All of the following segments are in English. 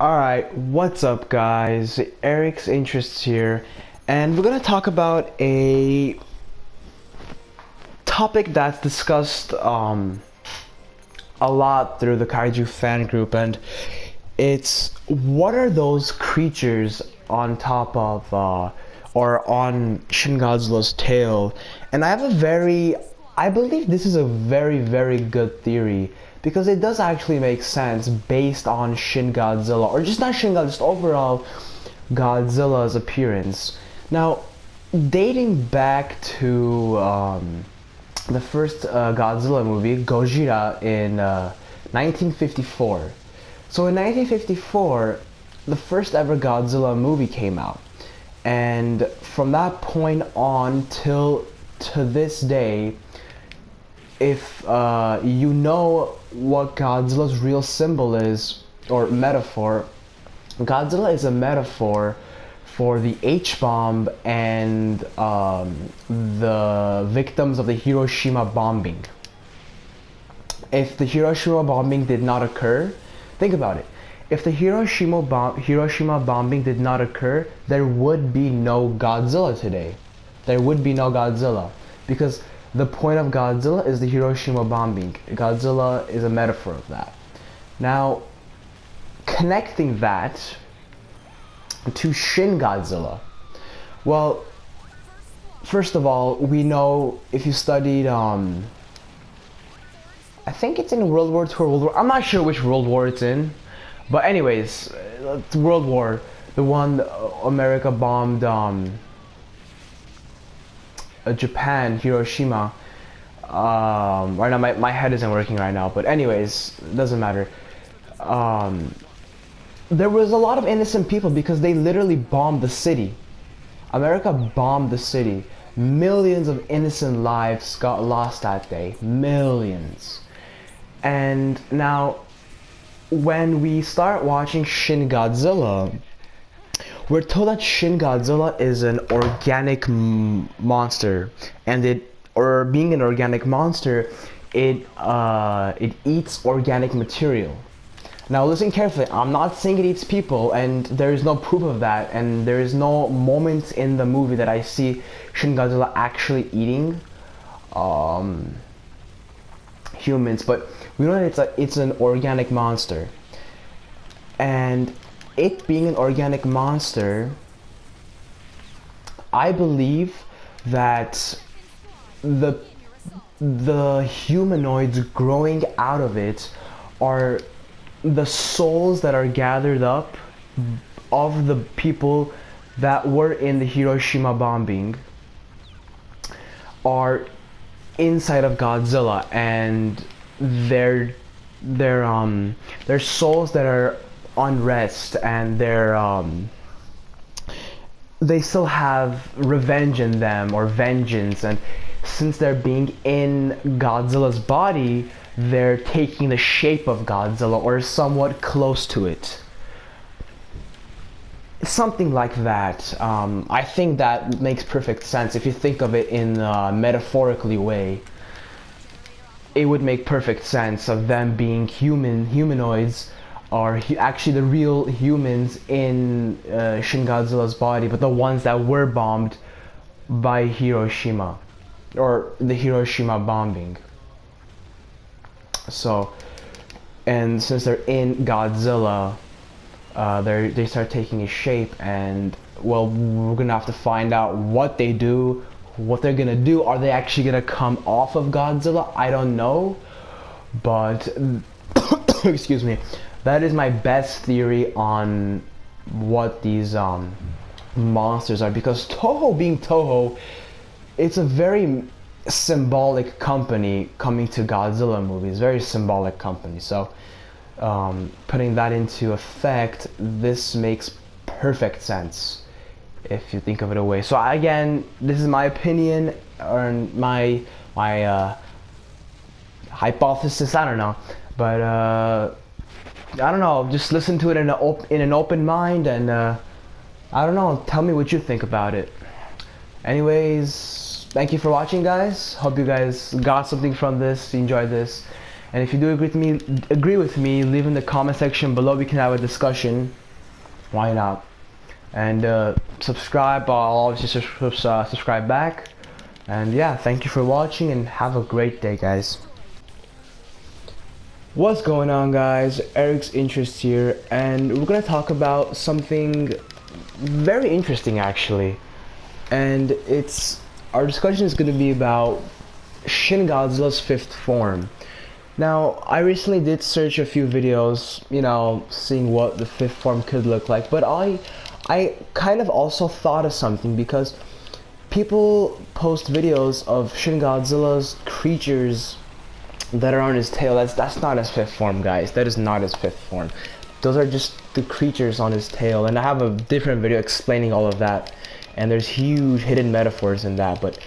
Alright, what's up guys? Eric's Interests here, and we're gonna talk about a topic that's discussed a lot through the Kaiju fan group, and it's what are those creatures on top of or on Shin Godzilla's tail. And I believe this is a very good theory because it does actually make sense based on Shin Godzilla, or just not Shin Godzilla, just overall Godzilla's appearance. Now, dating back to the first Godzilla movie, Gojira, in 1954. So in 1954, the first ever Godzilla movie came out. And from that point on till to this day, if you know what Godzilla's real symbol is, or metaphor, Godzilla is a metaphor for the H-bomb and the victims of the Hiroshima bombing. If the Hiroshima bombing did not occur, think about it. If the Hiroshima bombing did not occur, there would be no Godzilla today. There would be no Godzilla, because the point of Godzilla is the Hiroshima bombing. Godzilla is a metaphor of that. Now, connecting that to Shin Godzilla. Well, first of all, we know if you studied, I think it's in World War II or World War. I'm not sure which World War it's in, but anyways, it's World War, the one America bombed Japan, Hiroshima. Right now, my head isn't working right now, but anyways, it doesn't matter. There was a lot of innocent people because they literally bombed the city. America bombed the city. Millions of innocent lives got lost that day. Millions. And now, when we start watching Shin Godzilla, we're told that Shin Godzilla is an organic monster, and being an organic monster, it eats organic material. Now listen carefully, I'm not saying it eats people, and there is no proof of that, and there is no moment in the movie that I see Shin Godzilla actually eating humans, but we know that it's an organic monster. And it being an organic monster, I believe that the humanoids growing out of it are the souls that are gathered up of the people that were in the Hiroshima bombing are inside of Godzilla, and they're souls that are unrest, and they still have revenge in them, or vengeance, and since they're being in Godzilla's body, they're taking the shape of Godzilla, or somewhat close to it. Something like that. I think that makes perfect sense. If you think of it in a metaphorically way, it would make perfect sense of them being humanoids, are actually the real humans in Shin Godzilla's body, but the ones that were bombed by Hiroshima, or the Hiroshima bombing. So, and since they're in Godzilla, they start taking a shape, and well, we're gonna have to find out what they do, what they're gonna do. Are they actually gonna come off of Godzilla? I don't know, but excuse me, that is my best theory on what these monsters are, because Toho being Toho, it's a very symbolic company coming to Godzilla movies, very symbolic company. So putting that into effect, this makes perfect sense if you think of it away. So again, this is my opinion, or my hypothesis, I don't know, but I don't know, just listen to it in an open mind, and I don't know, tell me what you think about it. Anyways, thank you for watching, guys. Hope you guys got something from this, enjoyed this, And if you do agree with me, leave in the comment section below. We can have a discussion. Why not? And subscribe. I'll always just subscribe back. And yeah, thank you for watching and have a great day, guys. What's going on, guys? Eric's Interest here, and we're gonna talk about something very interesting actually. And our discussion is gonna be about Shin Godzilla's fifth form. Now, I recently did search a few videos, you know, seeing what the fifth form could look like, but I kind of also thought of something, because people post videos of Shin Godzilla's creatures that are on his tail. That's not his fifth form, guys. That is not his fifth form. Those are just the creatures on his tail, and I have a different video explaining all of that, and there's huge hidden metaphors in that, but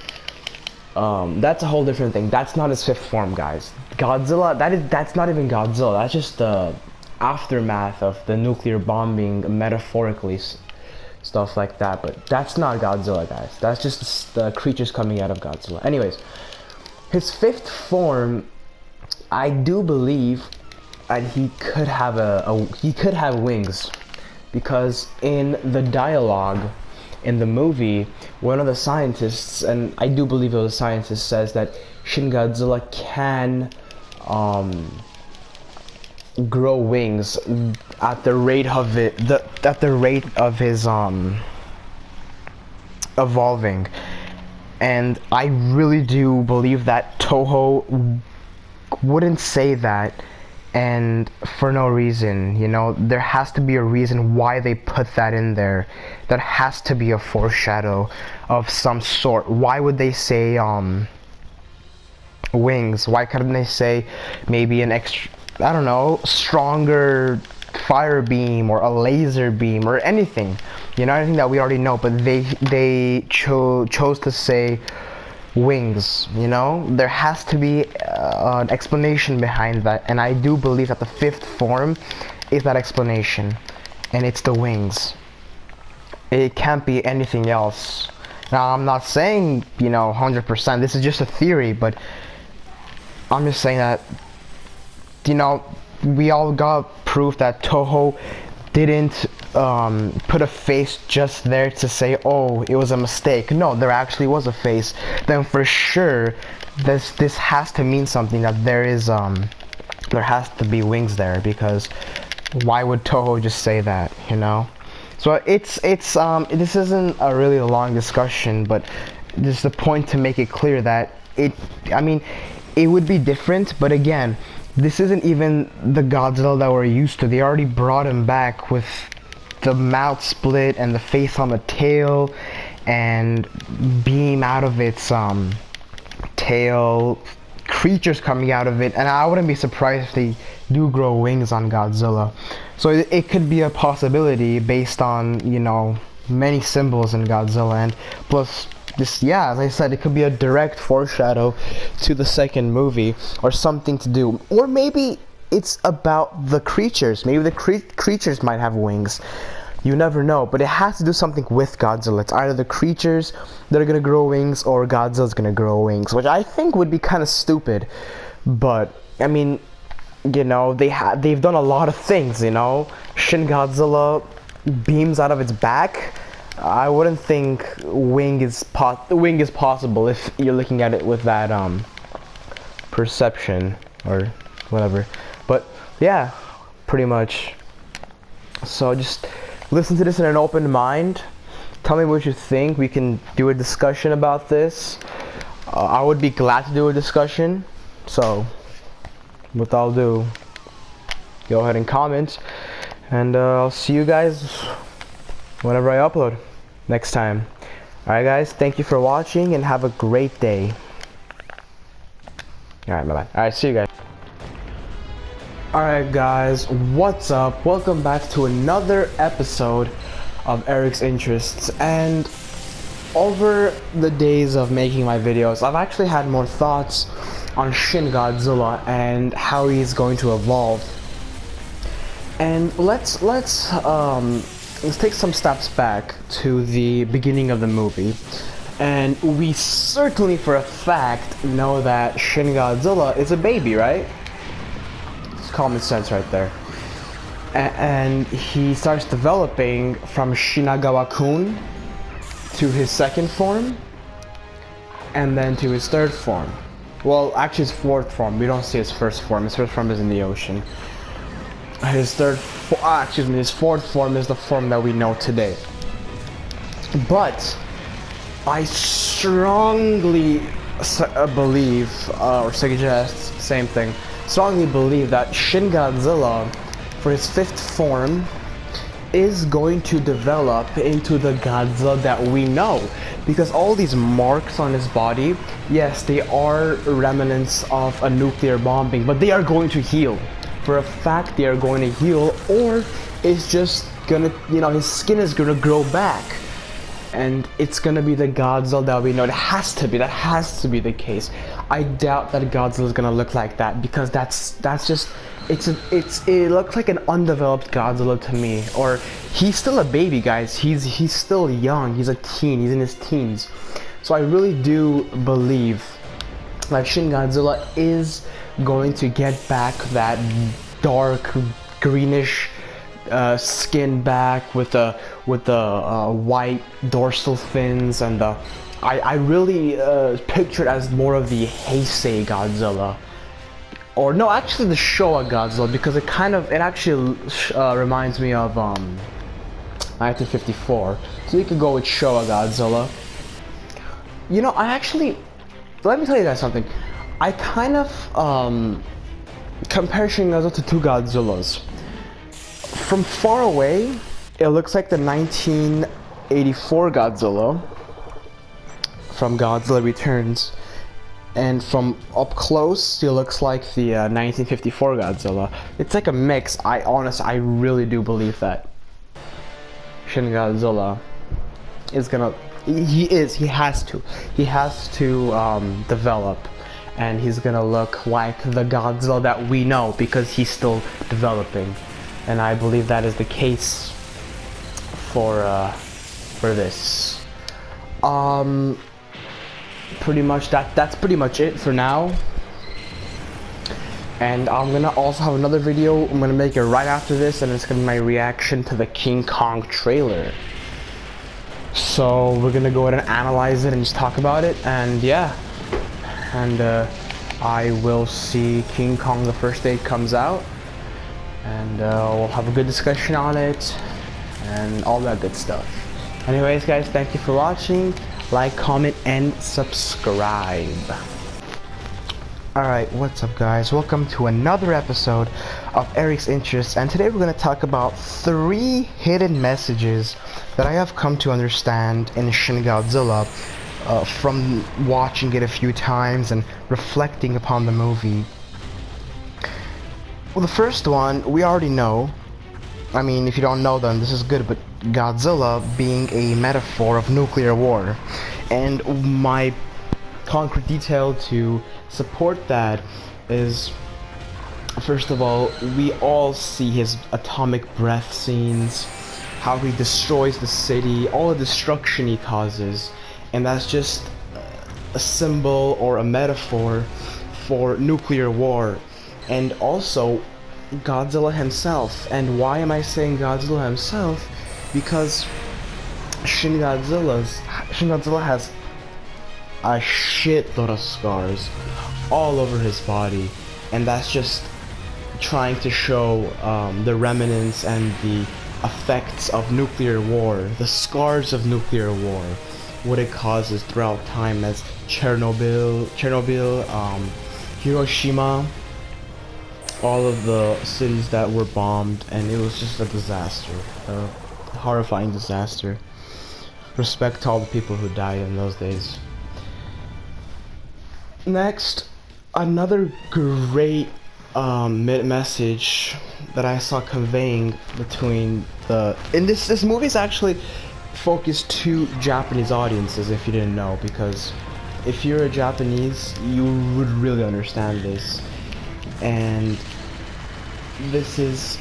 that's a whole different thing. That's not his fifth form, guys. Godzilla, that's not even Godzilla. That's just the aftermath of the nuclear bombing, metaphorically, stuff like that. But that's not Godzilla, guys. That's just the creatures coming out of Godzilla. Anyways, his fifth form, I do believe that he could have wings, because in the dialogue in the movie, one of the scientists, and I do believe it was a scientist, says that Shin Godzilla can grow wings at the rate of his evolving. And I really do believe that Toho wouldn't say that and for no reason. You know, there has to be a reason why they put that in there. That has to be a foreshadow of some sort. Why would they say wings? Why couldn't they say maybe an extra, I don't know, stronger fire beam or a laser beam or anything? You know, anything that we already know, but they chose to say wings. You know, there has to be an explanation behind that, and I do believe that the fifth form is that explanation, and it's the wings. It can't be anything else. Now, I'm not saying, you know, 100%, this is just a theory, but I'm just saying that, you know, we all got proof that Toho didn't put a face just there to say, oh, it was a mistake. No, there actually was a face. Then for sure, this has to mean something, that there has to be wings there, because why would Toho just say that, you know? So this isn't a really long discussion, but just the point to make it clear that I mean, it would be different, but again, this isn't even the Godzilla that we're used to. They already brought him back with the mouth split and the face on the tail and beam out of its tail, creatures coming out of it, and I wouldn't be surprised if they do grow wings on Godzilla. So it could be a possibility based on, you know, many symbols in Godzilla, and plus this, yeah, as I said, it could be a direct foreshadow to the second movie, or something to do, or maybe it's about the creatures. Maybe the creatures might have wings. You never know, but it has to do something with Godzilla. It's either the creatures that are gonna grow wings, or Godzilla's gonna grow wings, which I think would be kind of stupid. But I mean, you know, they've done a lot of things. You know, Shin Godzilla beams out of its back. I wouldn't think wing is possible if you're looking at it with that perception or whatever. But yeah, pretty much. So just listen to this in an open mind. Tell me what you think. We can do a discussion about this. I would be glad to do a discussion. So with all due, go ahead and comment, and I'll see you guys whenever I upload next time. Alright guys, thank you for watching and have a great day. Alright, bye bye. Alright, see you guys. Alright guys, what's up? Welcome back to another episode of Eric's Interests. And over the days of making my videos, I've actually had more thoughts on Shin Godzilla and how he's going to evolve. And let's take some steps back to the beginning of the movie. And we certainly for a fact know that Shin Godzilla is a baby, right? common sense right there. And he starts developing from Shinagawa-kun to his second form, and then to his third form. Well, actually his fourth form. We don't see his first form. His first form is in the ocean. His his fourth form is the form that we know today. But I strongly believe, or suggest, same thing, strongly believe that Shin Godzilla, for his fifth form, is going to develop into the Godzilla that we know. Because all these marks on his body, yes, they are remnants of a nuclear bombing, but they are going to heal. For a fact, they are going to heal, or it's just gonna, you know, his skin is gonna grow back. And it's gonna be the Godzilla that we know. That has to be the case. I doubt that Godzilla is gonna look like that, because that's just, it looks like an undeveloped Godzilla to me. Or he's still a baby, guys. He's still young. He's a teen. He's in his teens. So I really do believe that Shin Godzilla is going to get back that dark greenish skin back with the white dorsal fins, and I really picture it as more of the Heisei Godzilla, or no, actually the Showa Godzilla, because it actually reminds me of 1954. So you could go with Showa Godzilla. You know, let me tell you guys something. I kind of compare Shin Godzilla to two Godzillas. From far away, it looks like the 1984 Godzilla from Godzilla Returns, and from up close, it looks like the 1954 Godzilla. It's like a mix. I really do believe that Shin Godzilla is gonna, he has to develop, and he's gonna look like the Godzilla that we know, because he's still developing. And I believe that is the case for this. Pretty much that's pretty much it for now. And I'm gonna also have another video. I'm gonna make it right after this, and it's gonna be my reaction to the King Kong trailer. So we're gonna go ahead and analyze it and just talk about it, and yeah. And I will see King Kong the first day it comes out. And we'll have a good discussion on it and all that good stuff. Anyways, guys, thank you for watching. Like, comment, and subscribe. Alright, what's up, guys? Welcome to another episode of Eric's Interests, and today we're going to talk about 3 hidden messages that I have come to understand in Shin Godzilla from watching it a few times and reflecting upon the movie. Well, the first one, we already know. I mean, if you don't know them, this is good, but Godzilla being a metaphor of nuclear war. And my concrete detail to support that is, first of all, we all see his atomic breath scenes, how he destroys the city, all the destruction he causes, and that's just a symbol or a metaphor for nuclear war. And also Godzilla himself. And why am I saying Godzilla himself? Because Shin Godzilla has a shitload of scars all over his body, and that's just trying to show the remnants and the effects of nuclear war, the scars of nuclear war, what it causes throughout time, as Chernobyl, Hiroshima, all of the cities that were bombed, and it was just a disaster, a horrifying disaster. Respect to all the people who died in those days. Next, another great message that I saw conveying between this movie is actually focused to Japanese audiences, if you didn't know, because if you're a Japanese, you would really understand this. And this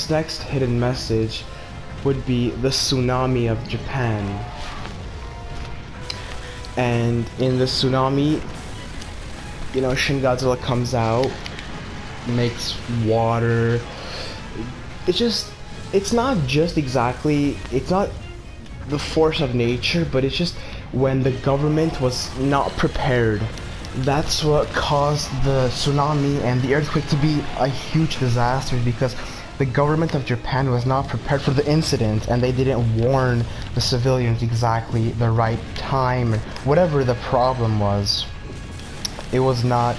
next hidden message would be the tsunami of Japan. And in the tsunami, you know, Shin Godzilla comes out, makes water. It's not just exactly, it's not the force of nature, but it's just when the government was not prepared. That's what caused the tsunami and the earthquake to be a huge disaster, because the government of Japan was not prepared for the incident, and they didn't warn the civilians exactly the right time, whatever the problem was. It was not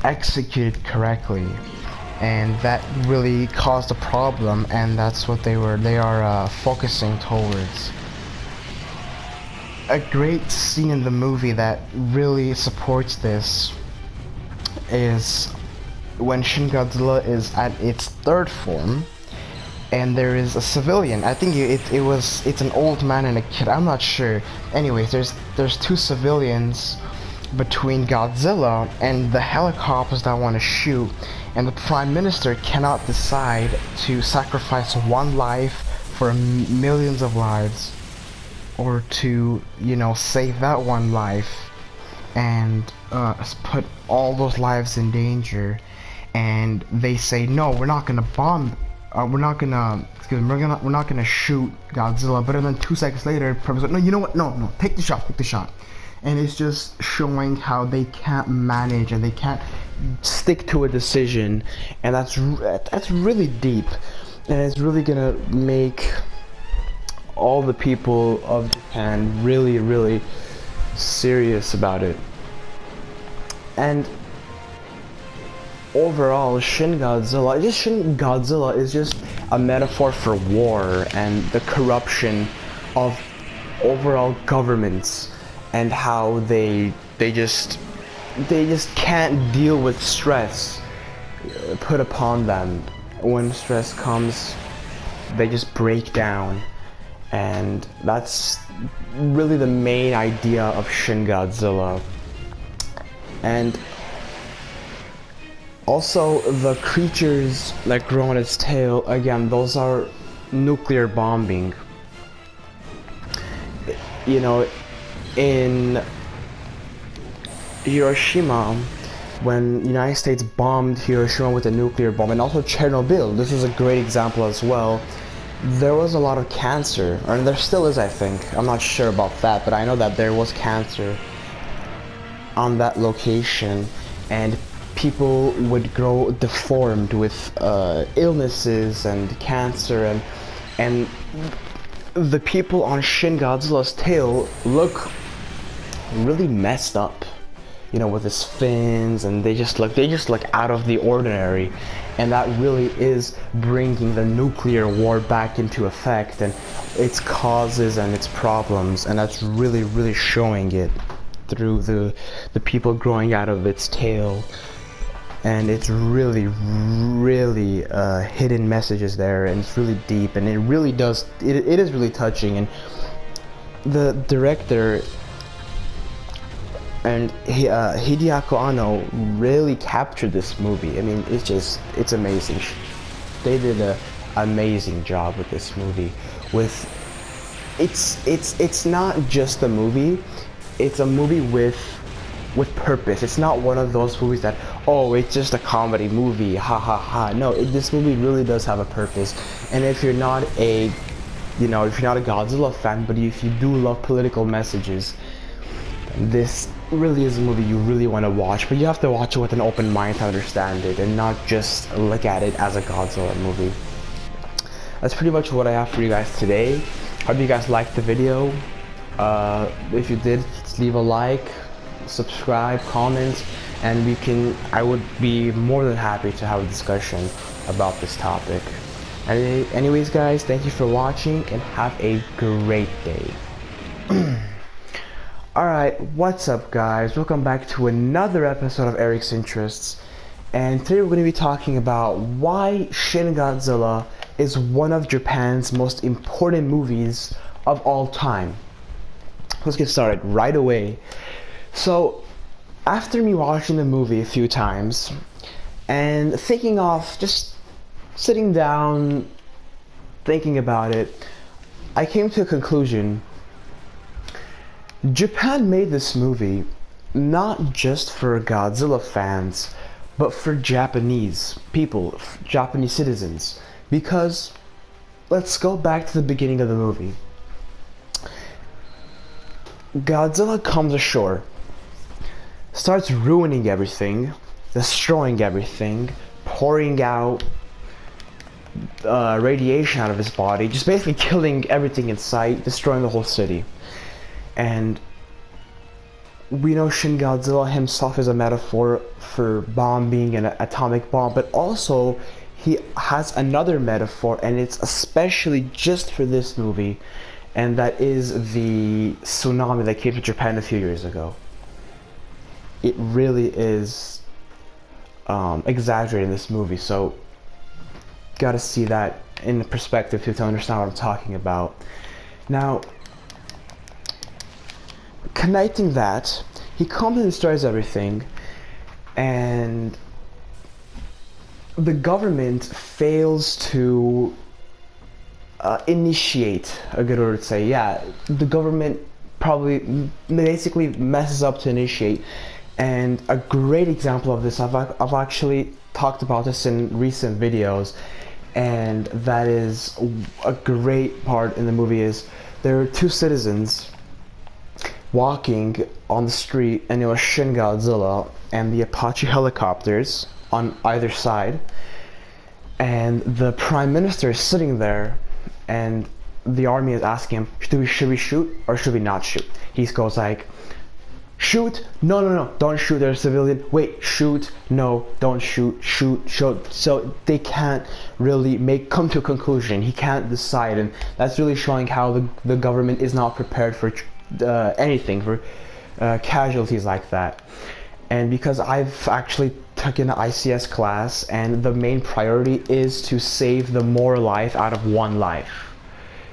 executed correctly, and that really caused a problem, and that's what they are focusing towards. A great scene in the movie that really supports this is when Shin Godzilla is at its third form, and there is a civilian. I think it's an old man and a kid. I'm not sure. Anyways, there's two civilians between Godzilla and the helicopters that want to shoot, and the Prime Minister cannot decide to sacrifice one life for millions of lives, or to, you know, save that one life and put all those lives in danger. And they say, no, we're not gonna bomb. We're not gonna shoot Godzilla. But then 2 seconds later, President's like, no, you know what? No, take the shot. And it's just showing how they can't manage and they can't stick to a decision, and that's really deep, and it's really gonna make all the people of Japan really serious about it. And overall, Shin Godzilla is just a metaphor for war and the corruption of overall governments, and how they just can't deal with stress put upon them. When stress comes, they just break down, and that's really the main idea of Shin Godzilla. And also, the creatures that grow on its tail, again, those are nuclear bombing. You know, in Hiroshima, when the United States bombed Hiroshima with a nuclear bomb, and also Chernobyl, this is a great example as well, there was a lot of cancer, or there still is, I think. I'm not sure about that, but I know that there was cancer on that location, and people would grow deformed with illnesses and cancer, and the people on Shin Godzilla's tail look really messed up, you know, with his fins, and they just look out of the ordinary, and that really is bringing the nuclear war back into effect, and its causes and its problems, and that's really showing it through the people growing out of its tail. And it's really hidden messages there, and it's really deep, and it is really touching. And the director and Hideaki Anno really captured this movie. I mean, it's amazing. They did an amazing job with this movie. It's not just a movie, it's a movie with purpose. It's not one of those movies that, oh, it's just a comedy movie, ha ha ha. No, this movie really does have a purpose. And if you're not a Godzilla fan, but if you do love political messages, this really is a movie you really want to watch. But you have to watch it with an open mind to understand it, and not just look at it as a Godzilla movie. That's pretty much what I have for you guys today. Hope you guys liked the video. If you did, leave a like, subscribe, comment, and I would be more than happy to have a discussion about this topic. Anyways guys, thank you for watching, and have a great day. Alright, what's up guys? Welcome back to another episode of Eric's Interests, and today we're going to be talking about why Shin Godzilla is one of Japan's most important movies of all time. Let's get started right away. So, after me watching the movie a few times, and thinking of just sitting down, thinking about it, I came to a conclusion Japan made this movie not just for Godzilla fans, but for Japanese people, Japanese citizens. Because let's go back to the beginning of the movie. Godzilla comes ashore, starts ruining everything, destroying everything, pouring out radiation out of his body, just basically killing everything in sight, destroying the whole city. And we know Shin Godzilla himself is a metaphor for bomb being an atomic bomb, but also he has another metaphor, and it's especially just for this movie, and that is the tsunami that came to Japan a few years ago. It really is exaggerated in this movie, so gotta see that in perspective to understand what I'm talking about. Now, connecting that, he comes and destroys everything, and the government fails to initiate, a good word to say. Yeah, the government probably basically messes up to initiate. And a great example of this, I've actually talked about this in recent videos, and that is a great part in the movie. Is there are two citizens walking on the street, and it was Shin Godzilla and the Apache helicopters on either side, and the prime minister is sitting there, and the army is asking him, should we shoot or should we not shoot? He goes like, shoot, no, don't shoot, there's a civilian, wait, shoot, no, don't shoot, shoot. So they can't really come to a conclusion. He can't decide, and that's really showing how the government is not prepared for anything, for casualties like that. And because I've actually taken an ICS class, and the main priority is to save the more life out of one life.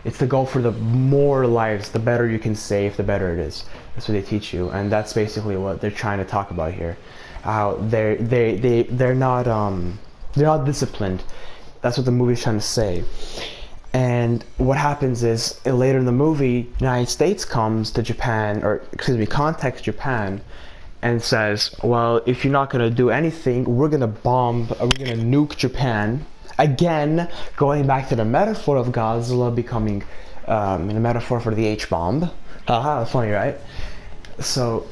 It's to go for the more lives, the better you can save, the better it is. That's what they teach you, and that's basically what they're trying to talk about here. How they're not disciplined. That's what the movie's trying to say. And what happens is, later in the movie, United States comes to Japan, or excuse me, contacts Japan, and says, well, if you're not gonna do anything, we're gonna nuke Japan. Again, going back to the metaphor of Godzilla becoming a metaphor for the H-bomb. Haha, funny, right? So,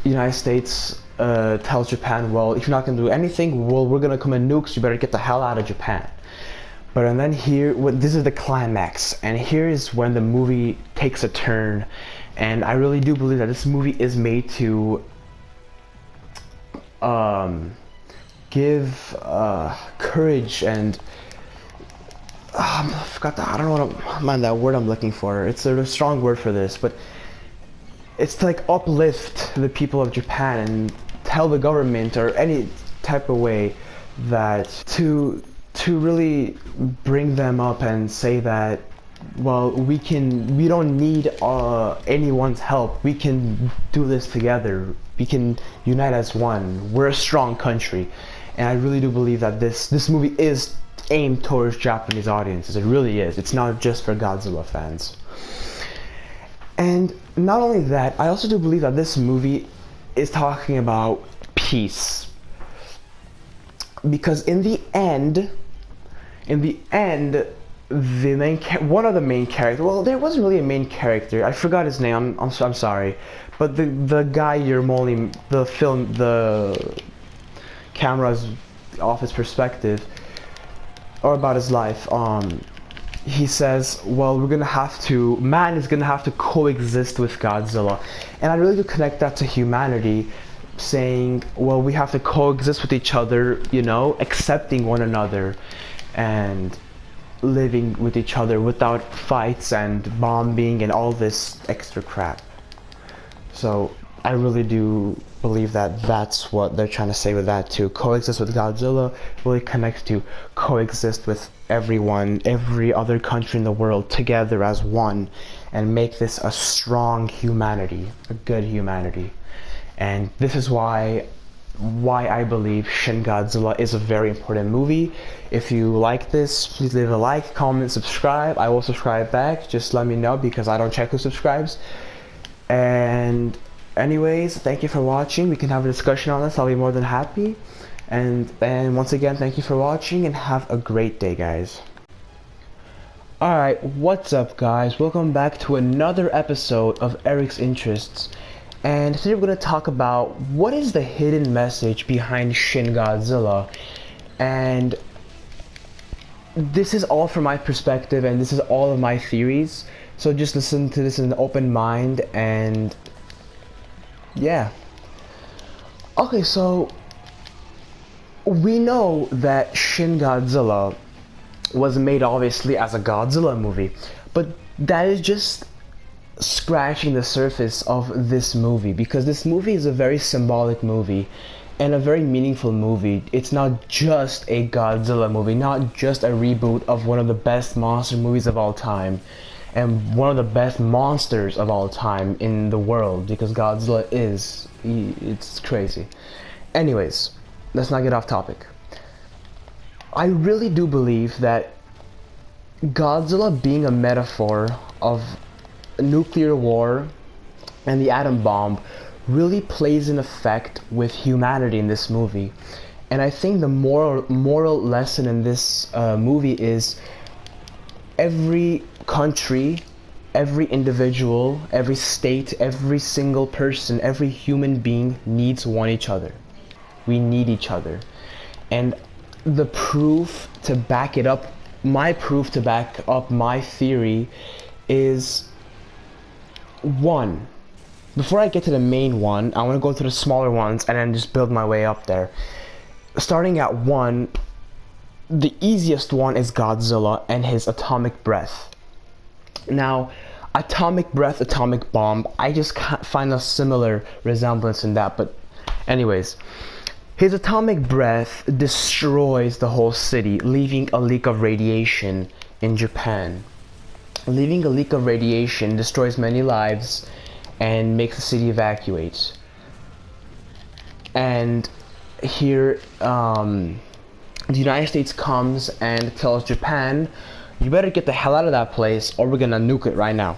United States tells Japan, well, if you're not gonna do anything, well, we're gonna come and nuke, so you better get the hell out of Japan. And then this is the climax, and here is when the movie takes a turn, and I really do believe that this movie is made to give courage and I don't know that word I'm looking for. It's a strong word for this, but it's to like uplift the people of Japan and tell the government or any type of way that to really bring them up and say that, well, we don't need anyone's help. We can do this together. We can unite as one. We're a strong country. And I really do believe that this movie is aimed towards Japanese audiences. It really is. It's not just for Godzilla fans. And not only that, I also do believe that this movie is talking about peace. Because in the end, one of the main characters, well, there wasn't really a main character. I forgot his name. I'm sorry, but the guy the camera's off his perspective, or about his life. He says, well, man is gonna have to coexist with Godzilla, and I really do connect that to humanity, saying, well, we have to coexist with each other, accepting one another, and living with each other without fights and bombing and all this extra crap. So I really do believe that that's what they're trying to say with that too. Coexist with Godzilla really connects to coexist with everyone, every other country in the world together as one, and make this a strong humanity, a good humanity. And this is why I believe Shin Godzilla is a very important movie. If you like this, please leave a like, comment, subscribe. I will subscribe back. Just let me know, because I don't check who subscribes. And anyways, thank you for watching. We can have a discussion on this. I'll be more than happy. And once again, thank you for watching and have a great day, guys. Alright, what's up, guys? Welcome back to another episode of Eric's Interests. And today we're going to talk about what is the hidden message behind Shin Godzilla. And this is all from my perspective, and this is all of my theories. So just listen to this in an open mind, and yeah. Okay, so we know that Shin Godzilla was made obviously as a Godzilla movie, but that is just scratching the surface of this movie, because this movie is a very symbolic movie and a very meaningful movie. It's not just a Godzilla movie, not just a reboot of one of the best monster movies of all time and one of the best monsters of all time in the world, because Godzilla it's crazy. Anyways, let's not get off topic. I really do believe that Godzilla being a metaphor of nuclear war and the atom bomb really plays an effect with humanity in this movie. And I think the moral lesson in this movie is every country, every individual, every state, every single person, every human being needs each other. We need each other. And the proof to back it up, my proof to back up my theory is one. Before I get to the main one, I want to go to the smaller ones and then just build my way up there. Starting at one, the easiest one is Godzilla and his atomic breath. Now, atomic breath, atomic bomb, I just can't find a similar resemblance in that, but anyways. His atomic breath destroys the whole city, leaving a leak of radiation in Japan. Leaving a leak of radiation destroys many lives and makes the city evacuate. And here, the United States comes and tells Japan, you better get the hell out of that place or we're gonna nuke it right now.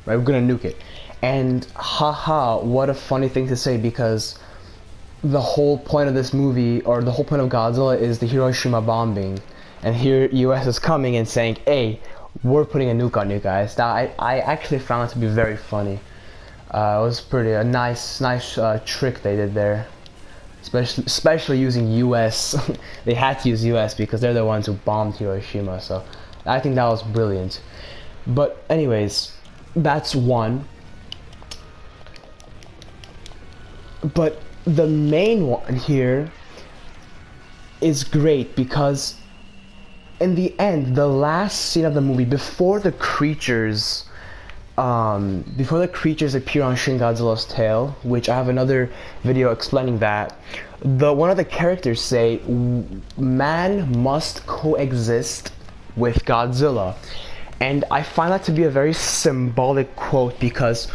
Right, we're gonna nuke it. And haha, what a funny thing to say, because the whole point of this movie, or the whole point of Godzilla, is the Hiroshima bombing, and here US is coming and saying, hey, we're putting a nuke on you guys. That I actually found it to be very funny. It was a nice trick they did there, especially using US. They had to use US because they're the ones who bombed Hiroshima, so I think that was brilliant. But anyways, that's one. But the main one here is great because in the end, the last scene of the movie, before the creatures appear on Shin Godzilla's tail, which I have another video explaining that, one of the characters say man must coexist with Godzilla. And I find that to be a very symbolic quote, because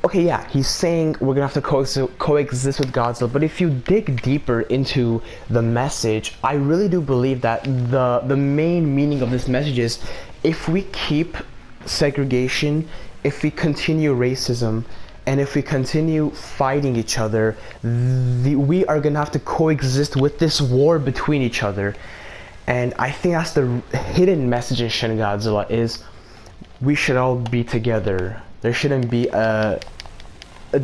okay, yeah, he's saying we're gonna have to coexist with Godzilla, but if you dig deeper into the message, I really do believe that the main meaning of this message is, if we keep segregation, if we continue racism, and if we continue fighting each other, we are gonna have to coexist with this war between each other. And I think that's the hidden message in Shin Godzilla, is we should all be together. There shouldn't be a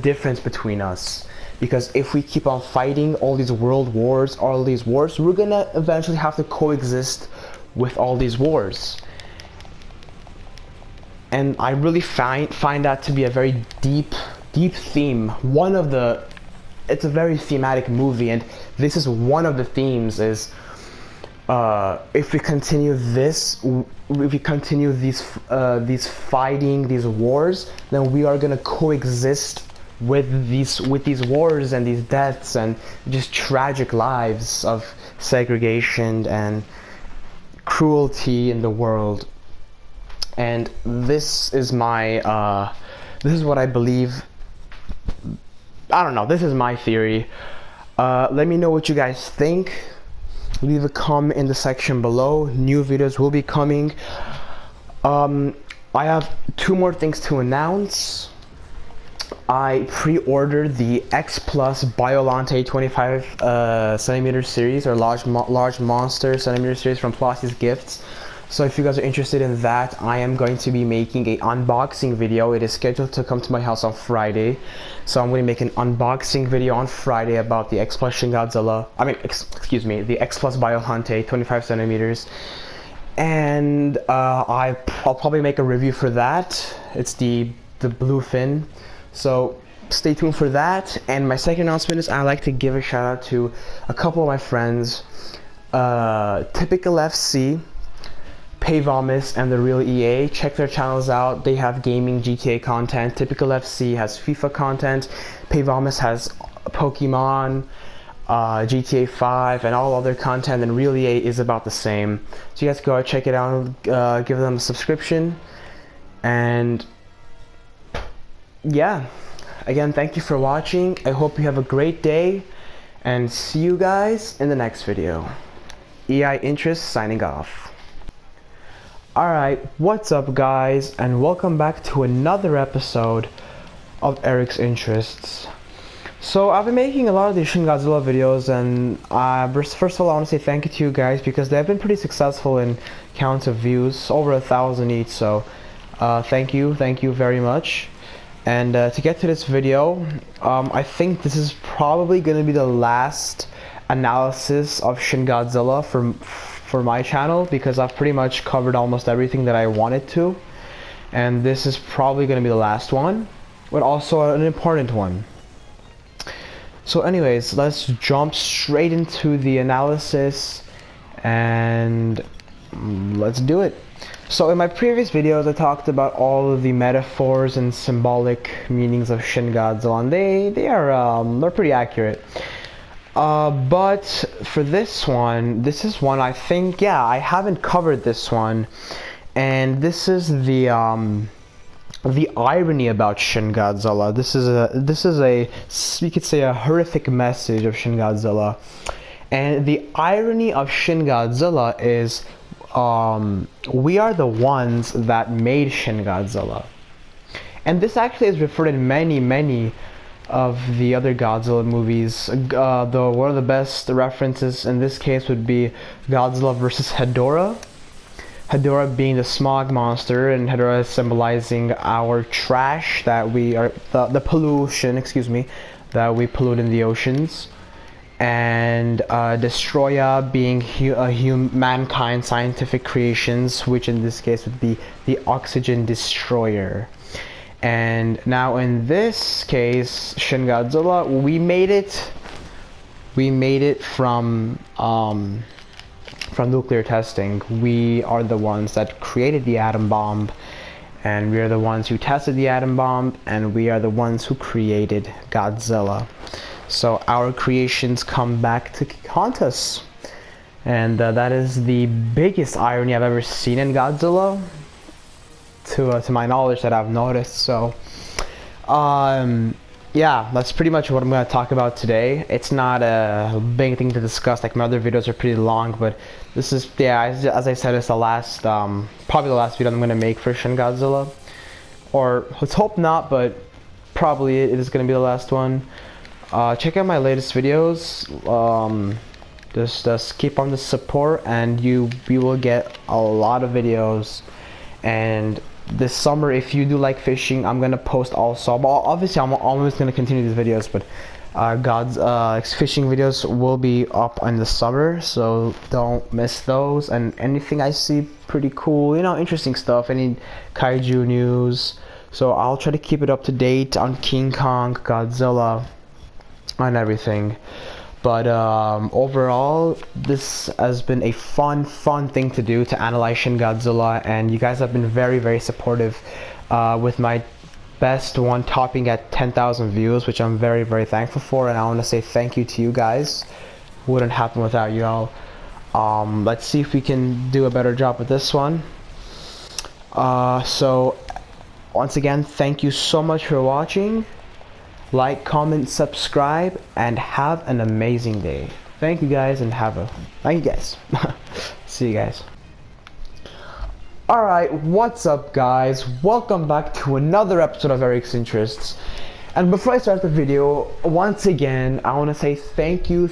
difference between us, because if we keep on fighting all these world wars, all these wars, we're gonna eventually have to coexist with all these wars. And I really find that to be a very deep theme. It's a very thematic movie, and this is one of the themes, is if we continue this, if we continue these fighting, these wars, then we are gonna coexist with these wars and these deaths and just tragic lives of segregation and cruelty in the world. And this is what I believe. I don't know, this is my theory. Let me know what you guys think. Leave a comment in the section below. New videos will be coming. I have 2 more things to announce. I pre-ordered the X Plus Biolante 25 centimeter series, or large monster centimeter series from Flossie's Gifts. So if you guys are interested in that, I am going to be making a unboxing video. It is scheduled to come to my house on Friday. So I'm going to make an unboxing video on Friday about the X Plus Shin Godzilla. Excuse me, the X Plus Biolante 25 centimeters. And I'll probably make a review for that. It's the blue fin. So stay tuned for that. And my second announcement is I'd like to give a shout out to a couple of my friends, Typical FC, Payvomus, and The Real EA. Check their channels out. They have gaming GTA content. Typical FC has FIFA content. Payvomus has Pokemon, GTA 5, and all other content. And Real EA is about the same. So you guys go check it out. Give them a subscription. And yeah, again, thank you for watching. I hope you have a great day, and see you guys in the next video. EI Interest signing off. Alright, what's up guys, and welcome back to another episode of Eric's Interests. So I've been making a lot of these Shin Godzilla videos, and first of all I want to say thank you to you guys because they've been pretty successful in count of views, over 1,000 each, so thank you very much. And to get to this video, I think this is probably going to be the last analysis of Shin Godzilla for my channel, because I've pretty much covered almost everything that I wanted to, and this is probably going to be the last one, but also an important one. So anyways, let's jump straight into the analysis, and let's do it. So in my previous videos I talked about all of the metaphors and symbolic meanings of Shin Godzilla, and they're pretty accurate. But for this is one I think, yeah, I haven't covered this one, and this is the irony about Shin Godzilla. This is a you could say a horrific message of Shin Godzilla, and the irony of Shin Godzilla is we are the ones that made Shin Godzilla, and this actually is referred in many of the other Godzilla movies. Though one of the best references in this case would be Godzilla vs. Hedorah. Hedorah being the smog monster, and Hedorah symbolizing our trash that we are, the pollution, excuse me, that we pollute in the oceans. And Destroya being mankind's scientific creations, which in this case would be the oxygen destroyer. And now in this case, Shin Godzilla, we made it from nuclear testing. We are the ones that created the atom bomb, and we are the ones who tested the atom bomb, and we are the ones who created Godzilla. So our creations come back to haunt us, and that is the biggest irony I've ever seen in Godzilla, to my knowledge, that I've noticed. So yeah, that's pretty much what I'm going to talk about today. It's not a big thing to discuss, like my other videos are pretty long, but this is, yeah, as I said, it's the last, probably the last video I'm going to make for Shin Godzilla, or let's hope not, but probably it is going to be the last one. Check out my latest videos. Just keep on the support, and you will get a lot of videos. And this summer, if you do like fishing, I'm gonna post also. But obviously, I'm always gonna continue these videos, but fishing videos will be up in the summer, so don't miss those. And anything I see pretty cool, you know, interesting stuff, any kaiju news. So I'll try to keep it up to date on King Kong, Godzilla, and everything. But overall, this has been a fun thing to do, to analyze Shin Godzilla, and you guys have been very supportive, with my best one topping at 10,000 views, which I'm very thankful for, and I want to say thank you to you guys. Wouldn't happen without you all. Let's see if we can do a better job with this one. So once again, thank you so much for watching. Like, comment, subscribe, and have an amazing day. Thank you guys, and thank you guys. See you guys. Alright, what's up guys? Welcome back to another episode of Eric's Interests. And before I start the video, once again, I want to say thank you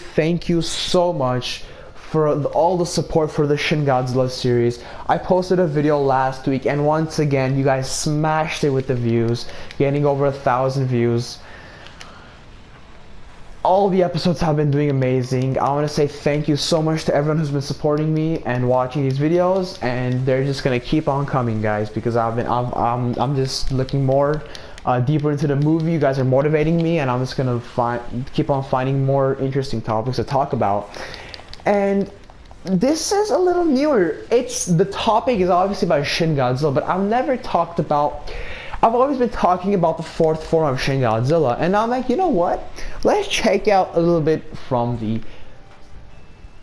so much for all the support for the Shin Godzilla series. I posted a video last week, and once again, you guys smashed it with the views, getting over 1,000 views. All the episodes have been doing amazing. I want to say thank you so much to everyone who's been supporting me and watching these videos, and they're just gonna keep on coming, guys, because I'm just looking more deeper into the movie. You guys are motivating me, and I'm just gonna keep on finding more interesting topics to talk about. And this is a little newer. The topic is obviously about Shin Godzilla, but I've always been talking about the fourth form of Shin Godzilla, and I'm like, you know what? Let's check out a little bit from the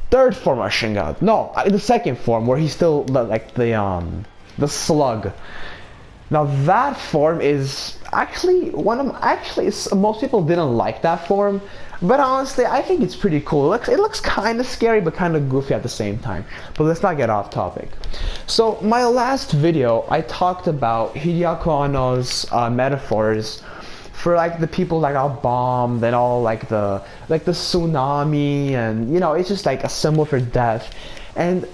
third form of Shin Godzilla. No, the second form, where he's still like the slug. Now that form is actually most people didn't like that form, but honestly I think it's pretty cool. It looks kind of scary but kind of goofy at the same time. But let's not get off topic. So my last video, I talked about Hideaki Anno's metaphors for like the people that got bombed and all like the tsunami, and you know, it's just like a symbol for death. And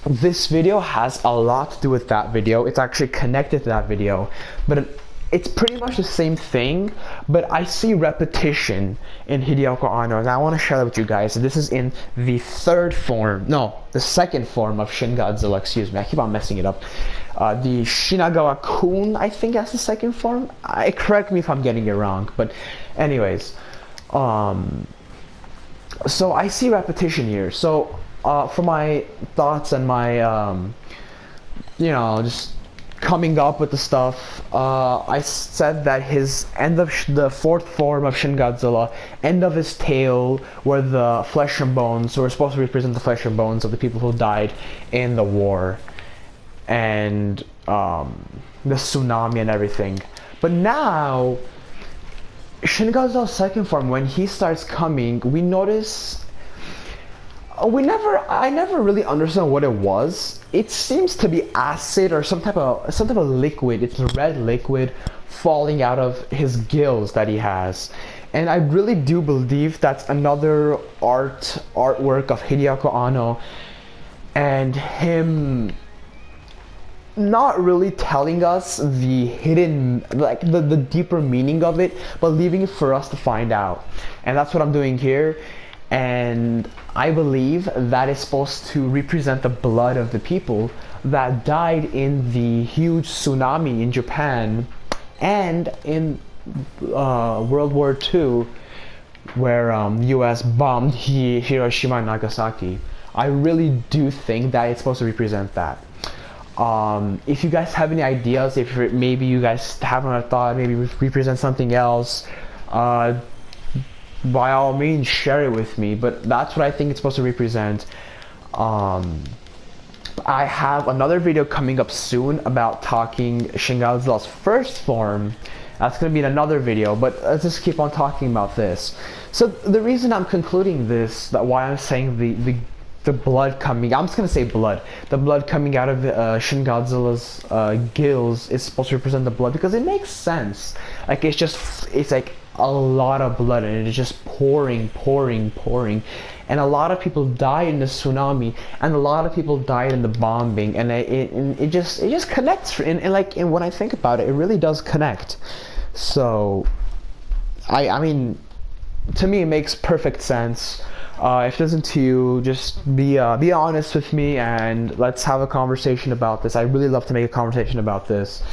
this video has a lot to do with that video. It's actually connected to that video, but it's pretty much the same thing, but I see repetition in Hideaki Anno, and I want to share that with you guys. This is in the the second form of Shin Godzilla, excuse me, I keep on messing it up. The Shinagawa-kun, I think that's the second form. Correct me if I'm getting it wrong, but anyways, so I see repetition here. So for my thoughts and my you know, just coming up with the stuff, I said that his end of the fourth form of Shin Godzilla, end of his tail were the flesh and bones, so we're supposed to represent the flesh and bones of the people who died in the war and the tsunami and everything. But now Shin Godzilla's second form, when he starts coming, we notice I never really understood what it was. It seems to be acid or some type of liquid. It's a red liquid falling out of his gills that he has. And I really do believe that's another artwork of Hideaki Anno, and him not really telling us the hidden, like the deeper meaning of it, but leaving it for us to find out. And that's what I'm doing here. And I believe that is supposed to represent the blood of the people that died in the huge tsunami in Japan and in World War II, where US bombed Hiroshima and Nagasaki. I really do think that it's supposed to represent that. If you guys have any ideas, if maybe you guys haven't thought maybe represent something else, by all means share it with me, but that's what I think it's supposed to represent. I have another video coming up soon about talking Shin Godzilla's first form. That's going to be in another video, but let's just keep on talking about this. So the reason I'm concluding this, why I'm saying the blood coming, I'm just going to say blood, the blood coming out of Shin Godzilla's gills is supposed to represent the blood, because it makes sense. Like it's like a lot of blood, and it's just pouring, and a lot of people died in the tsunami, and a lot of people died in the bombing, and it just connects, and when I think about it, it really does connect. So I mean, to me it makes perfect sense. If it doesn't to you, just be honest with me, and let's have a conversation about this. I really love to make a conversation about this,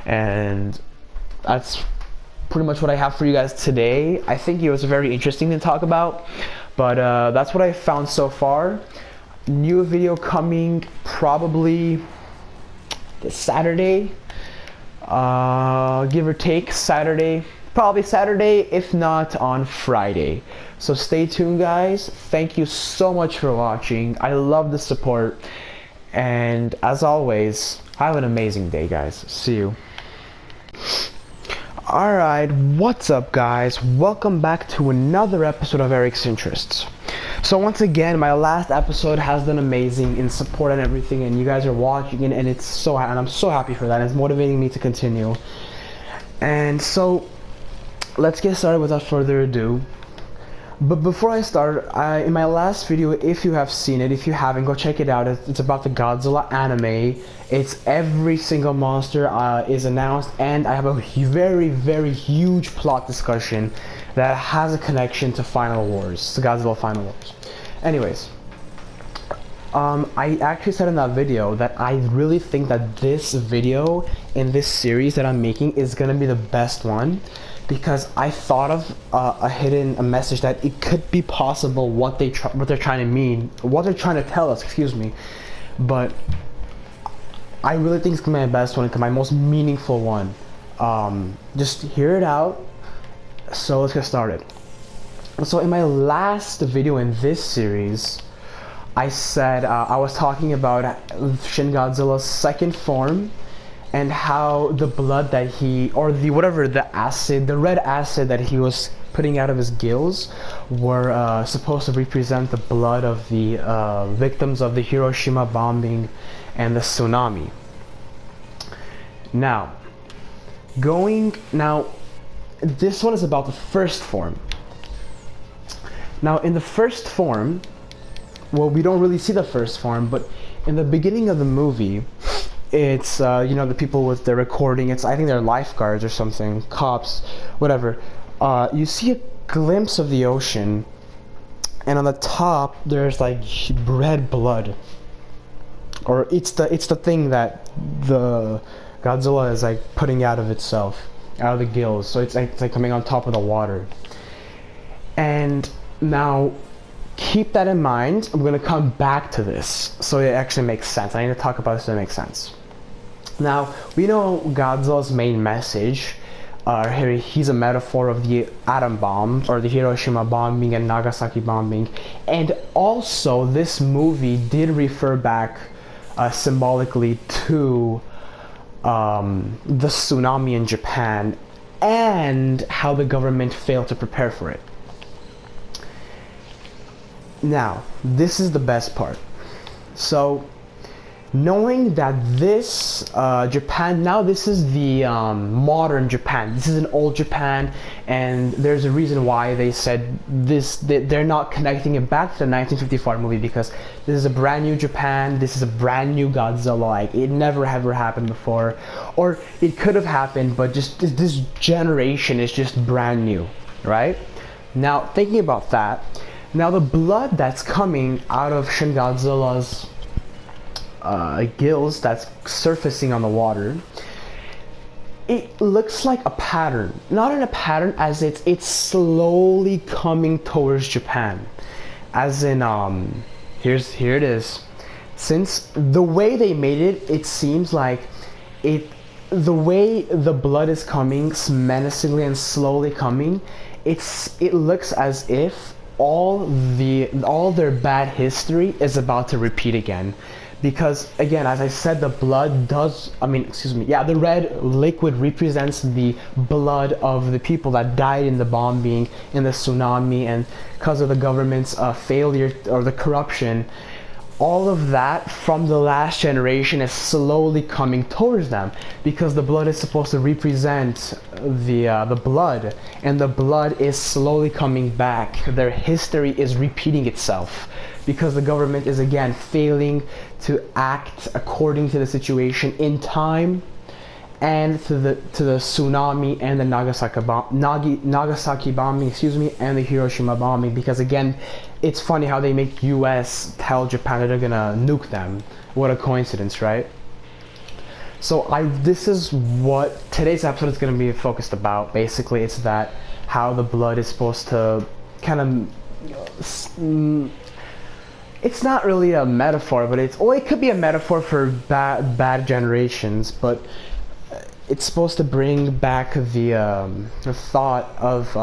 and that's pretty much what I have for you guys today. I think it was very interesting to talk about, but that's what I found so far. New video coming probably this Saturday, give or take Saturday, probably Saturday, if not on Friday. So stay tuned, guys. Thank you so much for watching. I love the support, and as always, have an amazing day, guys. See you. Alright, what's up, guys? Welcome back to another episode of Eric's Interests. So once again, my last episode has done amazing in support and everything, and you guys are watching it, and I'm so happy for that. It's motivating me to continue. And so let's get started without further ado. But before I start, in my last video, if you have seen it, if you haven't, go check it out. It's about the Godzilla anime. It's every single monster is announced, and I have a very, very huge plot discussion that has a connection to Final Wars, to Godzilla Final Wars. Anyways, I actually said in that video that I really think that this video in this series that I'm making is gonna be the best one, because I thought of a message that it could be possible what they're trying to tell us, excuse me. But I really think it's gonna be my best one, my most meaningful one. Just hear it out. So let's get started. So in my last video in this series, I said I was talking about Shin Godzilla's second form, and how the blood that the red acid that he was putting out of his gills were supposed to represent the blood of the victims of the Hiroshima bombing and the tsunami. Now, this one is about the first form. Now, in the first form, well, we don't really see the first form, but in the beginning of the movie, it's you know, the people with the recording, I think they're lifeguards or something, cops, whatever. You see a glimpse of the ocean, and on the top there's like red blood, or it's the thing that the Godzilla is like putting out of itself, out of the gills. So it's like coming on top of the water. And now, keep that in mind. I'm gonna come back to this so it actually makes sense. I need to talk about this so it makes sense. Now, we know Godzilla's main message. He's a metaphor of the atom bomb, or the Hiroshima bombing and Nagasaki bombing. And also, this movie did refer back symbolically to the tsunami in Japan and how the government failed to prepare for it. Now, this is the best part. So, knowing that this Japan, now this is the modern Japan. This is an old Japan, and there's a reason why they said this. They're not connecting it back to the 1954 movie, because this is a brand new Japan. This is a brand new Godzilla. Like, it never ever happened before, or it could have happened, but just this generation is just brand new, right? Now, thinking about that. Now, the blood that's coming out of Shin Godzilla's gills, that's surfacing on the water, it looks like a pattern. Not in a pattern as it's slowly coming towards Japan. As in, here it is. Since the way they made it, it seems like the way the blood is coming menacingly and slowly coming, it looks as if all their bad history is about to repeat again. Because again, as I said, the blood the red liquid represents the blood of the people that died in the bombing, in the tsunami, and because of the government's failure or the corruption. All of that from the last generation is slowly coming towards them, because the blood is supposed to represent the blood, and the blood is slowly coming back. Their history is repeating itself, because the government is again failing to act according to the situation in time, and to the tsunami and the Nagasaki bombing, and the Hiroshima bombing. Because again, it's funny how they make US tell Japan that they're gonna nuke them. What a coincidence, right? So this is what today's episode is gonna be focused about. Basically, it's that how the blood is supposed to kind of, it's not really a metaphor, but it could be a metaphor for bad generations, but it's supposed to bring back the thought of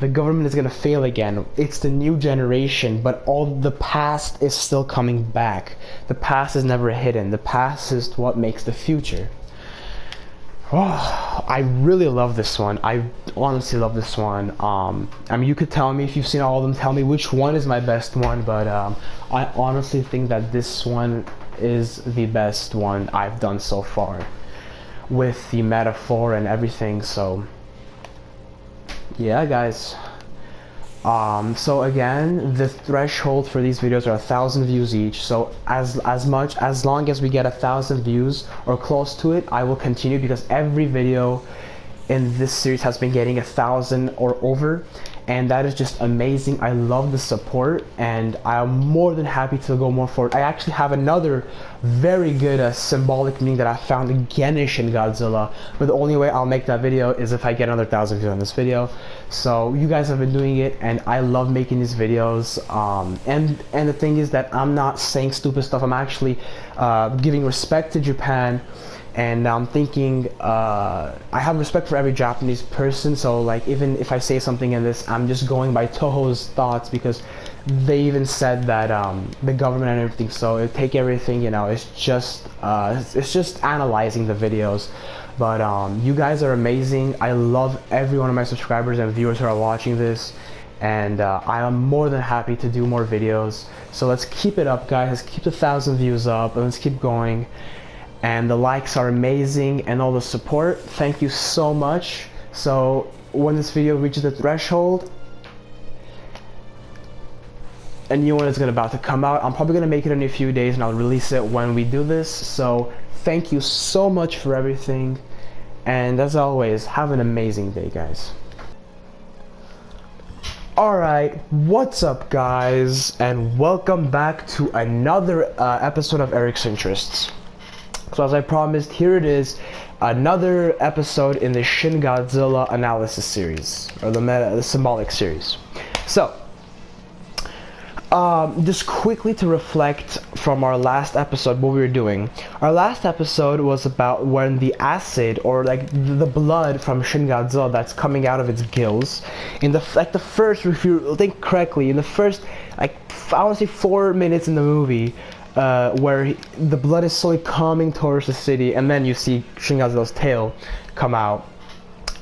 the government is going to fail again. It's the new generation, but all the past is still coming back. The past is never hidden. The past is what makes the future. Oh, I really love this one. I honestly love this one. I mean, you could tell me if you've seen all of them, tell me which one is my best one, but I honestly think that this one is the best one I've done so far, with the metaphor and everything. So Yeah, guys. So again, the threshold for these videos are 1,000 views each. So as long as we get 1,000 views or close to it, I will continue, because every video in this series has been getting 1,000 or over, and that is just amazing. I love the support, and I am more than happy to go more forward. I actually have another very good symbolic meaning that I found again in Shin Godzilla, but the only way I'll make that video is if I get another 1,000 views on this video. So you guys have been doing it, and I love making these videos. And the thing is that I'm not saying stupid stuff. I'm actually giving respect to Japan. And I'm thinking, I have respect for every Japanese person, so like even if I say something in this, I'm just going by Toho's thoughts, because they even said that the government and everything, so take everything, you know, it's just analyzing the videos. But you guys are amazing. I love every one of my subscribers and viewers who are watching this, and I am more than happy to do more videos. So let's keep it up, guys. Let's keep the 1,000 views up, and let's keep going. And the likes are amazing, and all the support, thank you so much. So when this video reaches the threshold, a new one is about to come out. I'm probably gonna make it in a few days, and I'll release it when we do this. So thank you so much for everything, and as always, have an amazing day, guys. Alright, what's up, guys, and welcome back to another episode of Eric's Interests. So as I promised, here it is, another episode in the Shin Godzilla analysis series, or the symbolic series. So, just quickly to reflect from our last episode what we were doing. Our last episode was about when the acid, or like the blood from Shin Godzilla that's coming out of its gills, in the first, if you think correctly, in the first, like, I want to say 4 minutes in the movie, where the blood is slowly coming towards the city, and then you see Shin Godzilla's tail come out.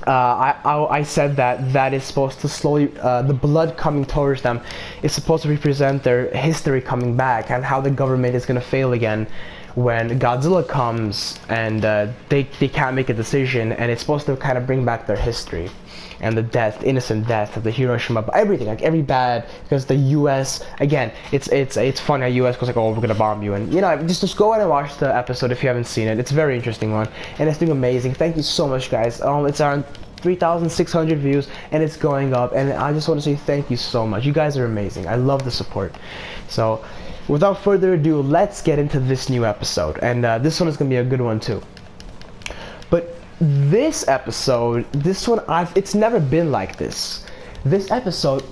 I said that is supposed to slowly, the blood coming towards them is supposed to represent their history coming back, and how the government is going to fail again when Godzilla comes, and they can't make a decision, and it's supposed to kind of bring back their history. And the innocent death of the Hiroshima, everything, like every bad, because the U.S. again, it's funny how U.S. goes like, oh, we're gonna bomb you, and you know, just go ahead and watch the episode if you haven't seen it. It's a very interesting one, and it's doing amazing. Thank you so much, guys. It's around 3,600 views, and it's going up, and I just want to say thank you so much. You guys are amazing. I love the support. So, without further ado, let's get into this new episode, and this one is gonna be a good one too. But this episode, it's never been like this. This episode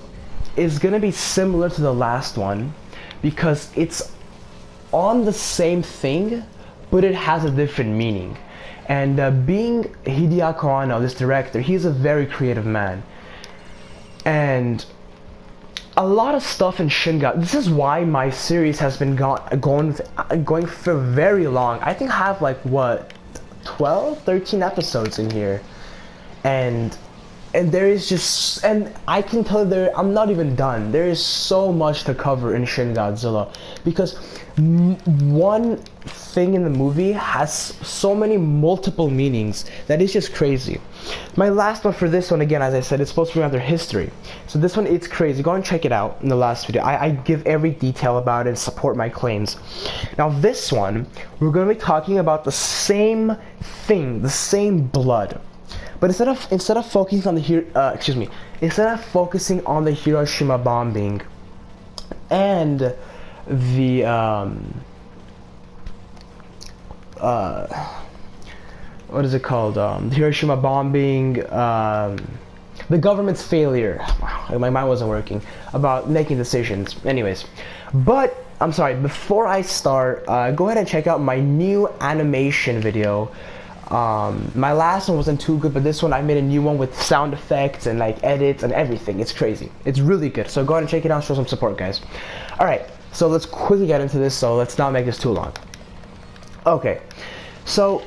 is gonna be similar to the last one, because it's on the same thing, but it has a different meaning. And being Hideaki Anno, this director, he's a very creative man. And a lot of stuff in Shin Godzilla, this is why my series has been going for very long. I think I have like, what, 12, 13 episodes in here, and there is just, and I can tell you I'm not even done. There is so much to cover in Shin Godzilla, because one thing in the movie has so many multiple meanings that is just crazy. My last one for this one, again, as I said, it's supposed to be under history. So this one, it's crazy. Go and check it out in the last video. I give every detail about it and support my claims. Now this one, we're going to be talking about the same thing, the same blood. But instead of focusing on the instead of focusing on the Hiroshima bombing and the what is it called? The Hiroshima bombing, the government's failure. My mind wasn't working about making decisions. Anyways, but I'm sorry. Before I start, go ahead and check out my new animation video. My last one wasn't too good, but this one I made a new one with sound effects and like edits and everything. It's crazy. It's really good. So go ahead and check it out. Show some support, guys. All right. So let's quickly get into this. So let's not make this too long. Okay. So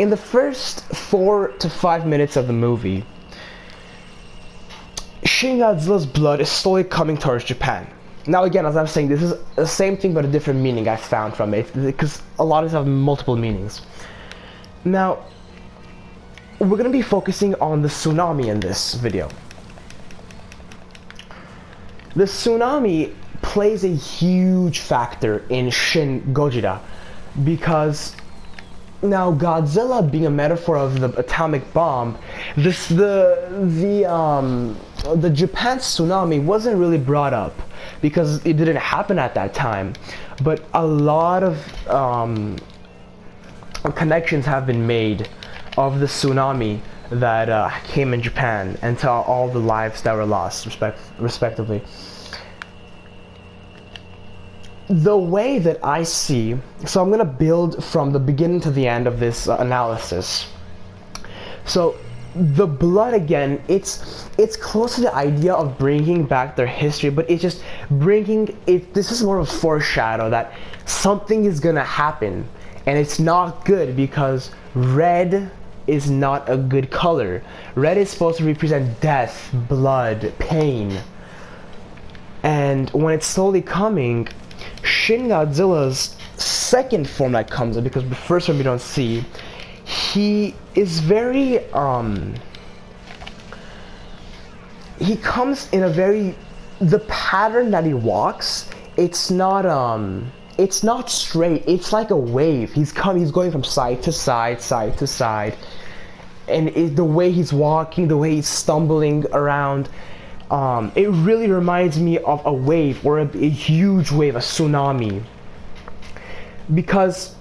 in the first 4 to 5 minutes of the movie, Shin Godzilla's blood is slowly coming towards Japan. Now again, as I'm saying, this is the same thing but a different meaning I found from it, because a lot of these have multiple meanings. Now, we're going to be focusing on the tsunami in this video. the tsunami plays a huge factor in Shin Godzilla, because now Godzilla being a metaphor of the atomic bomb, the Japan tsunami wasn't really brought up because it didn't happen at that time, but a lot of connections have been made of the tsunami that came in Japan, and to all the lives that were lost, respectively. The way that I see, so I'm gonna build from the beginning to the end of this analysis. So the blood, again, it's close to the idea of bringing back their history, but it's just bringing it. This is more of a foreshadow that something is gonna happen, and it's not good because red is not a good color. Red is supposed to represent death, blood, pain, and when it's slowly coming, Shin Godzilla's second form that comes up, because the first one we don't see, he is very he comes in a very, the pattern that he walks, it's not straight, it's like a wave. He's going from side to side, side to side, and the way he's walking, the way he's stumbling around, it really reminds me of a wave, or a huge wave, a tsunami. Because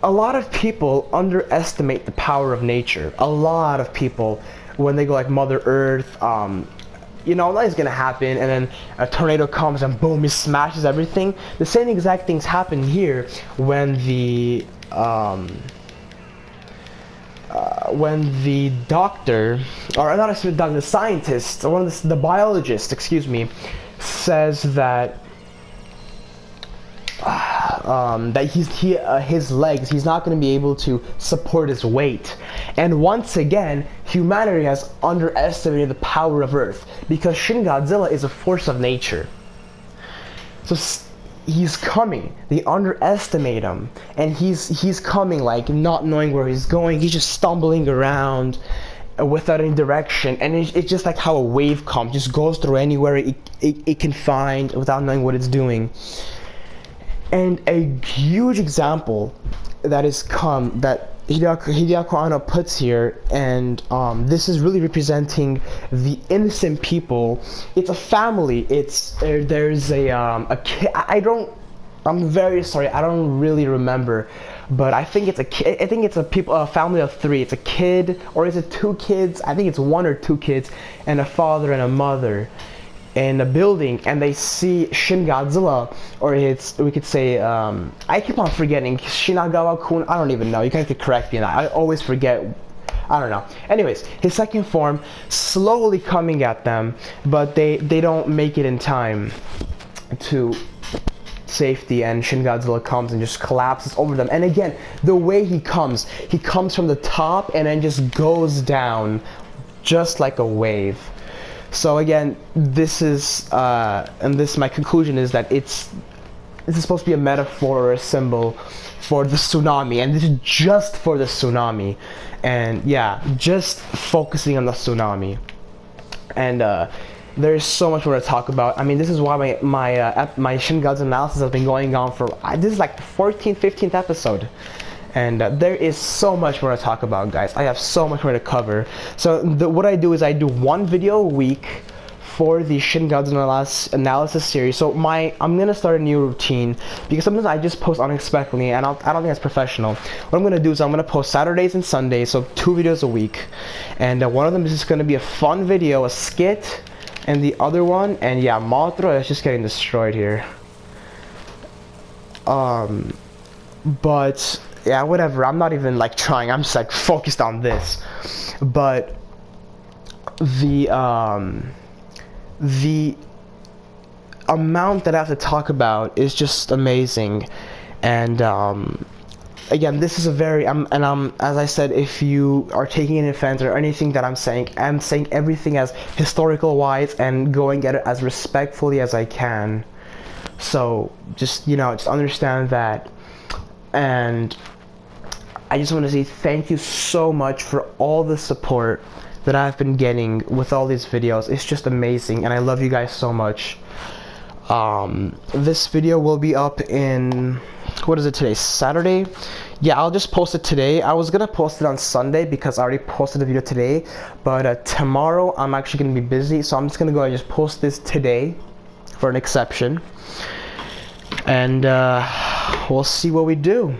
a lot of people underestimate the power of nature. A lot of people, when they go like Mother Earth, you know, nothing's gonna happen, and then a tornado comes and boom, it smashes everything. The same exact things happen here when the doctor, or not a doctor, the scientist, or the biologist, excuse me, says that his legs, he's not going to be able to support his weight. And once again, humanity has underestimated the power of Earth, because Shin Godzilla is a force of nature. So he's coming, they underestimate him, and he's coming like not knowing where he's going. He's just stumbling around without any direction, and it's just like how a wave comes, just goes through anywhere it can find without knowing what it's doing. And a huge example that Hideaki Anno puts here, and this is really representing the innocent people. It's a family. There's a kid. I'm very sorry. I don't really remember, but I think it's a kid. I think it's a family of 3. It's a kid, or is it 2 kids? I think it's 1 or 2 kids, and a father and a mother in a building, and they see Shin Godzilla, or we could say, I keep on forgetting, Shinagawa-kun, I don't even know, you guys could correct me on that, I always forget, I don't know. Anyways, his second form, slowly coming at them, but they don't make it in time to safety, and Shin Godzilla comes and just collapses over them. And again, the way he comes from the top and then just goes down, just like a wave. So again, this is, my conclusion is that this is supposed to be a metaphor or a symbol for the tsunami, and this is just for the tsunami, and yeah, just focusing on the tsunami. And there's so much more to talk about. I mean, this is why my Shin Godzilla analysis has been going on for, this is like the 14th, 15th episode. And there is so much more to talk about, guys. I have so much more to cover. So what I do is I do 1 video a week for the Shin Godzilla analysis series. So I'm gonna start a new routine, because sometimes I just post unexpectedly, and I don't think that's professional. What I'm gonna do is I'm gonna post Saturdays and Sundays, so 2 videos a week. And one of them is just gonna be a fun video, a skit, and the other one, and yeah, Mothra is just getting destroyed here. But yeah, whatever, I'm not even like trying, I'm just like focused on this. But the amount that I have to talk about is just amazing. And again, this is a very, as I said, if you are taking an offense or anything that I'm saying everything as historical wise and going at it as respectfully as I can. So just, just understand that. And I just want to say thank you so much for all the support that I've been getting with all these videos. It's just amazing, and I love you guys so much. This video will be up in, what is it today, Saturday? Yeah, I'll just post it today. I was gonna post it on Sunday because I already posted the video today, but tomorrow I'm actually gonna be busy, so I'm just gonna go and just post this today for an exception, and we'll see what we do.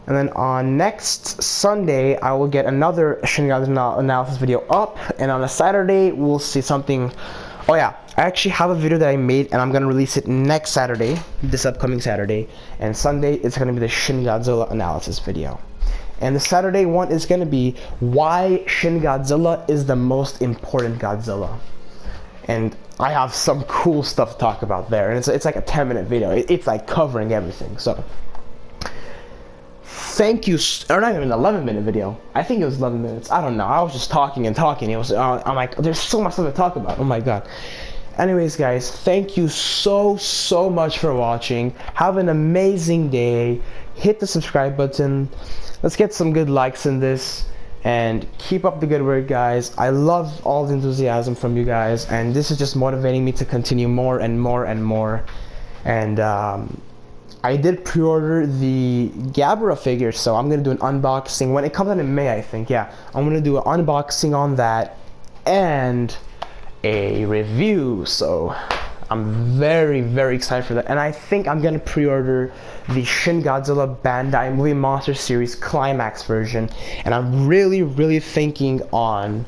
And then on next Sunday, I will get another Shin Godzilla analysis video up, and on a Saturday, we'll see something. Oh yeah, I actually have a video that I made, and I'm gonna release it next Saturday, this upcoming Saturday. And Sunday, it's gonna be the Shin Godzilla analysis video. And the Saturday one is gonna be why Shin Godzilla is the most important Godzilla. And I have some cool stuff to talk about there, and it's like a 10-minute video. It's like covering everything. So thank you, or not even an 11-minute video. I think it was 11 minutes. I don't know. I was just talking and talking. It was. I'm like, there's so much stuff to talk about. Oh my god. Anyways, guys, thank you so much for watching. Have an amazing day. Hit the subscribe button. Let's get some good likes in this, and keep up the good work, guys. I love all the enthusiasm from you guys, and this is just motivating me to continue more and more and more. And I did pre-order the Gabra figure, so I'm gonna do an unboxing when it comes out in May, I think. Yeah, I'm gonna do an unboxing on that and a review. So I'm very excited for that, and I think I'm gonna pre-order the Shin Godzilla Bandai Movie Monster Series Climax version, and I'm really thinking on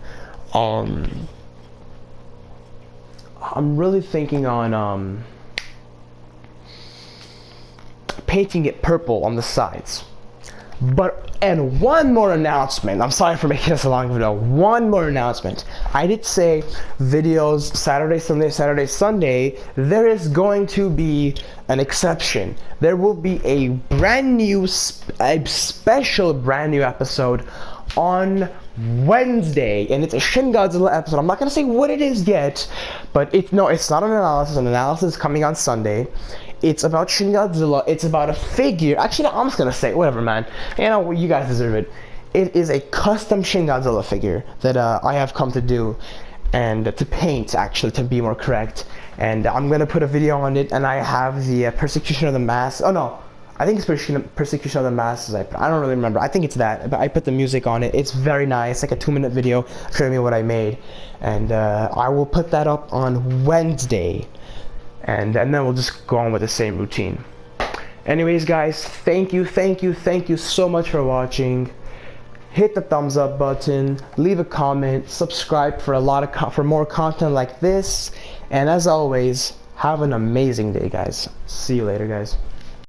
painting it purple on the sides. And one more announcement. I'm sorry for making this a long video. One more announcement. I did say videos Saturday, Sunday. There is going to be an exception. There will be a brand new, special brand new episode on Wednesday, and it's a Shin Godzilla episode. I'm not gonna say what it is yet, but it's not an analysis. An analysis is coming on Sunday. It's about Shin Godzilla. It's about a figure. Actually, no, I'm just gonna say whatever, man. You know, you guys deserve it. It is a custom Shin Godzilla figure that I have come to do, and to paint, actually, to be more correct. And I'm gonna put a video on it. And I have the Persecution of the Mass. Oh no, I think it's Persecution of the Masses. I don't really remember. I think it's that. But I put the music on it. It's very nice, like a 2-minute video showing me what I made. And I will put that up on Wednesday. And then we'll just go on with the same routine. Anyways, guys, thank you so much for watching. Hit the thumbs up button, leave a comment, subscribe for for more content like this. And as always, have an amazing day, guys. See you later, guys.